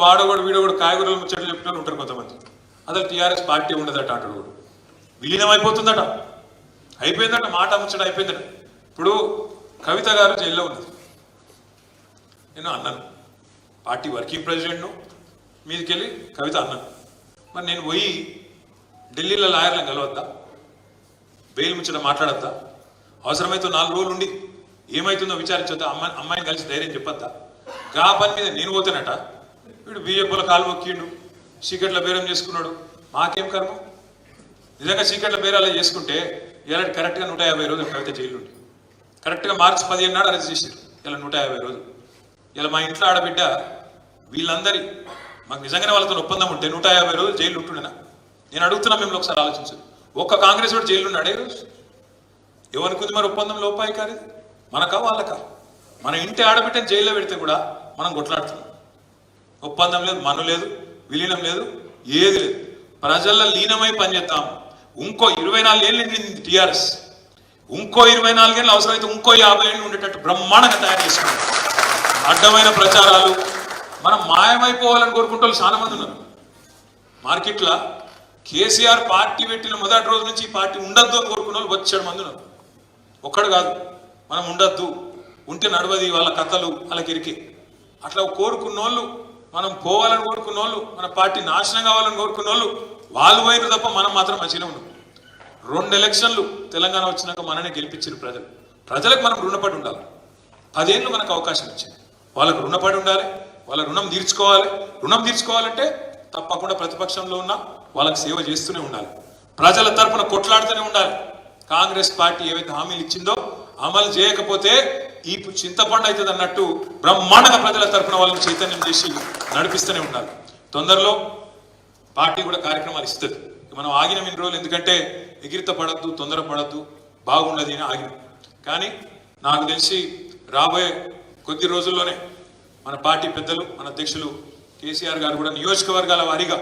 వాడోగడు వీడోగడు కాయగూరలు ముచ్చట్లు చెప్తున్నారు ఉంటారు కొంతమంది. అసలు టీఆర్ఎస్ పార్టీ ఉండదట అంటాడు, విలీనం అయిపోతుందట, అయిపోయిందట, మాట ముచ్చట అయిపోయిందట. ఇప్పుడు కవిత గారు జైల్లో ఉన్నది, నేను అన్నాను పార్టీ వర్కింగ్ ప్రెసిడెంట్ను, మీదకెళ్ళి కవిత అన్నాను. మరి నేను పోయి ఢిల్లీలో లాయర్లను కలవద్దా, బెయిల్ ముచ్చట మాట్లాడద్దా, అవసరమైతే 4 రోజులు ఉండి ఏమవుతుందో విచారించొద్దా, అమ్మాయిని కలిసి ధైర్యం చెప్పొద్దా? గా పని మీద నేను పోతేనట వీడు బీజేపీలో కాలు మొక్కిండు, చీకట్ల బేరం చేసుకున్నాడు. మాకేం కర్మ? నిజంగా చీకట్ల బేరాలు చేసుకుంటే ఇలా కరెక్ట్గా 150 రోజులు కవిత జైలు ఉండి, కరెక్ట్గా మార్చి 15 నాడు అరెస్ట్ చేశారు. ఇలా 150 రోజులు. ఇలా మా ఇంట్లో ఆడబిడ్డ వీళ్ళందరి మాకు నిజంగానే వాళ్ళతో ఒప్పందం ఉంటే 150 రోజులు జైలు ఉంటుండేనా? నేను అడుగుతున్నా, మిమ్మల్ని ఒకసారి ఆలోచించండి. ఒక్క కాంగ్రెస్ వాడు జైలు ఉన్నాడే రోజు? ఎవరికి మరి ఒప్పందం లోపాయి కాదు, మనకా వాళ్ళకా? మన ఇంటి ఆడబిడ్డని జైల్లో పెడితే కూడా మనం కొట్లాడుతున్నాం. ఒప్పందం లేదు, మను లేదు, విలీనం లేదు, ఏది లేదు. ప్రజల్లో లీనమై పనిచేద్దాం. ఇంకో 24 ఏళ్ళు నిండింది టీఆర్ఎస్, ఇంకో 24 ఏళ్ళు అవసరమైతే ఇంకో 50 ఏళ్ళు ఉండేటట్టు బ్రహ్మాండంగా తయారు చేసుకున్నాం. అడ్డమైన ప్రచారాలు, మనం మాయమైపోవాలని కోరుకుంటే వాళ్ళు చాలా మంది ఉన్నారు. మార్కెట్లో కేసీఆర్ పార్టీ పెట్టిన మొదటి రోజు నుంచి ఈ పార్టీ ఉండద్దు అని కోరుకున్న వాళ్ళు 7 మంది ఉన్నారు. ఒక్కడు కాదు, మనం ఉండద్దు, ఉంటే నడవది, వాళ్ళ కథలు వాళ్ళకి ఇరికి అట్లా కోరుకున్న వాళ్ళు, మనం పోవాలని కోరుకున్న వాళ్ళు, మన పార్టీ నాశనం కావాలని కోరుకున్న వాళ్ళు పోయిన తప్ప మనం మాత్రం మంచిగా ఉన్నాం. 2 ఎలక్షన్లు తెలంగాణ వచ్చినాక మననే గెలిపించారు ప్రజలు. ప్రజలకు మనం రుణపడి ఉండాలి. 10 ఏళ్ళు మనకు అవకాశం ఇచ్చింది, వాళ్ళకు రుణపడి ఉండాలి, వాళ్ళ రుణం తీర్చుకోవాలి. రుణం తీర్చుకోవాలంటే తప్పకుండా ప్రతిపక్షంలో ఉన్న వాళ్ళకి సేవ చేస్తూనే ఉండాలి, ప్రజల తరఫున కొట్లాడుతూనే ఉండాలి. కాంగ్రెస్ పార్టీ ఏవైతే హామీలు ఇచ్చిందో అమలు చేయకపోతే ఈ చింతపండు అవుతుంది అన్నట్టు బ్రహ్మాండంగా ప్రజల తరఫున వాళ్ళని చైతన్యం చేసి నడిపిస్తూనే ఉండాలి. తొందరలో పార్టీ కూడా కార్యక్రమాలు ఇస్తుంది. మనం ఆగినాం ఇన్ని రోజులు, ఎందుకంటే ఎగిరిత పడద్దు, తొందర పడద్దు, బాగుండదు అని ఆగినాం. కానీ నాకు తెలిసి రాబోయే కొద్ది రోజుల్లోనే మన పార్టీ పెద్దలు, మన అధ్యక్షులు కేసీఆర్ గారు కూడా నియోజకవర్గాల వారీగా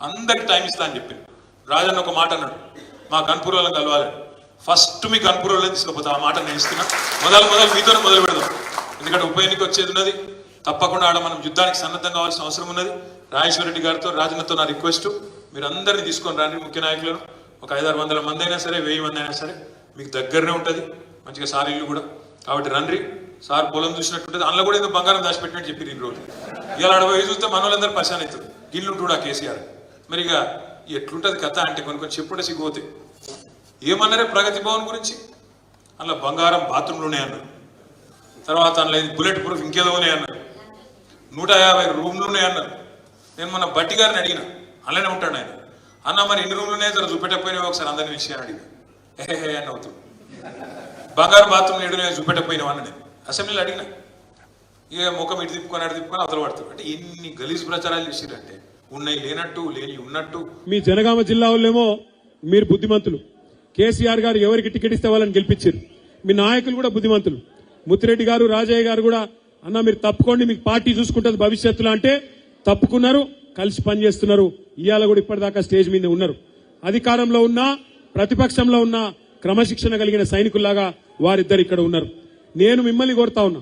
అందరికి టైం ఇస్తా అని చెప్పింది. రాజన్న ఒక మాట అన్నాడు, మా గన్పూర్ వాళ్ళని కలవాలని. ఫస్ట్ మీ గన్పూర్ వాళ్ళని తీసుకుపోతా, ఆ మాట నేను ఇస్తున్నా. మొదలు మీతోనే మొదలు పెడదాం, ఎందుకంటే ఉప ఎన్నిక వచ్చేది ఉన్నది. తప్పకుండా ఆడ మనం యుద్ధానికి సన్నద్ధం కావాల్సిన అవసరం ఉన్నది. రాజేశ్వర రెడ్డి గారితో, రాజన్నతో నా రిక్వెస్ట్, మీరు అందరినీ తీసుకొని రండి. ముఖ్య నాయకులను ఒక 500-600 మంది అయినా సరే, 1000 మంది అయినా సరే, మీకు దగ్గరనే ఉంటుంది మంచిగా సార్ ఇల్లు కూడా. కాబట్టి రండి, సార్ పొలం చూసినట్టుంటుంది. అందులో కూడా ఏదో బంగారం దాచిపెట్టినట్టు చెప్పి ఈ రోజు ఇలా అడవి చూస్తే మన వాళ్ళందరూ పరిశాన్ అవుతారు. గిల్లుంటుడా కేసీఆర్. మరి ఇక ఎట్లుంటుంది కథ అంటే కొన్ని చెప్పుంటే సిగ్గుపోతాయి. ఏమన్నారే ప్రగతి భవన్ గురించి? అందులో బంగారం బాత్రూంలోనే అన్నారు, తర్వాత అందులో బుల్లెట్ ప్రూఫ్ ఇంకేదోనే అన్నారు, 150 రూమ్లునే అన్నారు. నేను మన బట్టి గారిని అడిగిన, అలానే ఉంటాడు ఆయన. అన్న మరి ఎన్ని రూమ్లునే జర చూపెట్టకపోయినావు ఒకసారి అందరినీ విషయాన్ని అడిగిన. ఏహే అని అవుతుంది. బంగారు బాత్రూమ్ ఏడునే చూపెట్టకపోయినావు అన్న నేను అసెంబ్లీలో అడిగిన. ఇక ముఖం ఇటు తిప్పుకొని అటు తిప్పుకొని అవతల పడుతుంది. అంటే ఎన్ని గలీజ్ ప్రచారాలు చేసిరంటే, ఉన్నాయి లేనట్టు, లేని ఉన్నట్టు. మీ జనగామ జిల్లా వాళ్ళేమో మీరు బుద్ధిమంతులు, కేసీఆర్ గారు ఎవరికి టికెట్ ఇస్తే వాళ్ళని గెలిపించారు. మీ నాయకులు కూడా బుద్ధిమంతులు. ముత్తిరెడ్డి గారు, రాజయ్య గారు కూడా అన్న మీరు తప్పుకోండి, మీకు పార్టీ చూసుకుంటుంది భవిష్యత్తులో అంటే తప్పుకున్నారు, కలిసి పనిచేస్తున్నారు. ఇవాళ కూడా ఇప్పటిదాకా స్టేజ్ మీద ఉన్నారు. అధికారంలో ఉన్నా ప్రతిపక్షంలో ఉన్న క్రమశిక్షణ కలిగిన సైనికుల్లాగా వారిద్దరు ఇక్కడ ఉన్నారు. నేను మిమ్మల్ని కోరుతా ఉన్నా,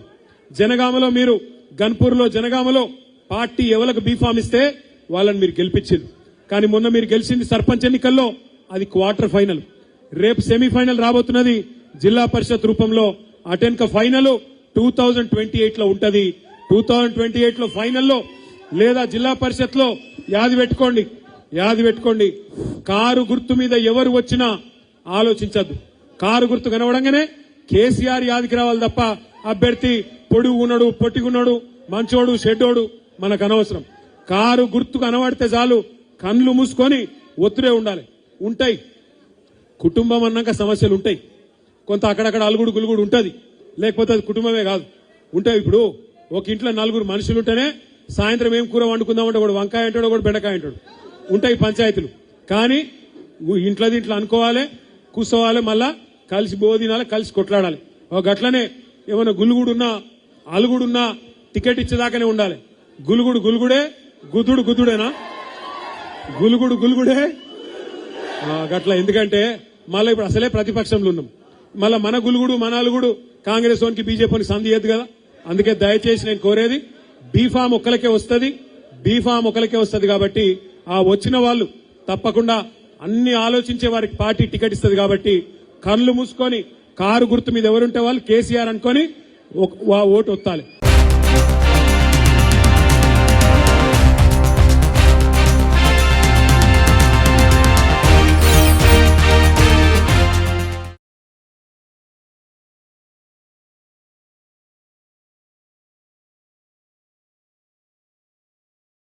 జనగామలో మీరు గన్పూర్లో జనగామలో పార్టీ ఎవరికి బీఫామ్ ఇస్తే వాళ్ళని మీరు గెలిపించారు. కానీ మొన్న మీరు గెలిచింది సర్పంచ్ ఎన్నికల్లో, అది క్వార్టర్ ఫైనల్. రేపు సెమీఫైనల్ రాబోతున్నది జిల్లా పరిషత్ రూపంలో. అటెన్క ఫైనల్ 2028లో ఉంటది. 2028లో ఫైనల్లో లేదా జిల్లా పరిషత్ లో యాది పెట్టుకోండి, కారు గుర్తు మీద ఎవరు వచ్చినా ఆలోచించద్దు. కారు గుర్తు కనవడంగానే కేసీఆర్ యాదికి రావాలి తప్ప అభ్యర్థి పొడుగు ఉన్నాడు, పొట్టిగున్నాడు, మంచోడు, షెడ్డోడు మనకు అనవసరం. కారు గుర్తు కనబడితే చాలు, కళ్ళు మూసుకొని ఒత్తుడే ఉండాలి. ఉంటాయి, కుటుంబం అన్నాక సమస్యలు ఉంటాయి, కొంత అక్కడక్కడ అలుగుడు గులుగుడు ఉంటుంది, లేకపోతే అది కుటుంబమే కాదు ఉంటాయి. ఇప్పుడు ఒక ఇంట్లో 4 మనుషులు ఉంటేనే సాయంత్రం ఏం కూర వండుకుందామంటే ఒకడు వంకాయ అంటాడు, ఒకడు బెండకాయ అంటాడు. ఉంటాయి పంచాయతీలు. కానీ ఇంట్లో అనుకోవాలి, కూర్చోవాలి, మళ్ళా కలిసి బోధినాలి, కలిసి కొట్లాడాలి. ఒక గట్లనే ఏమైనా గులుగుడున్నా అలుగుడున్నా టికెట్ ఇచ్చేదాకానే ఉండాలి. గులుగుడే, గుద్దుడేనా? గులుగుడే గట్ల. ఎందుకంటే మళ్ళీ ఇప్పుడు అసలే ప్రతిపక్షంలో ఉన్నాం, మళ్ళీ మన గులుగుడు మన అలుగుడు కాంగ్రెస్ వానికి బీజేపీకి సంధి చేయదు కదా. అందుకే దయచేసి నేను కోరేది, బీఫామ్ ఒక్కలకే వస్తుంది, బీఫామ్ ఒకరికే వస్తుంది కాబట్టి ఆ వచ్చిన వాళ్ళు తప్పకుండా అన్ని ఆలోచించే వారికి పార్టీ టికెట్ ఇస్తుంది కాబట్టి కళ్ళు మూసుకొని కారు గుర్తు మీద ఎవరుంటే వాళ్ళు కేసీఆర్ అనుకొని ఓటు ఒత్తాలి.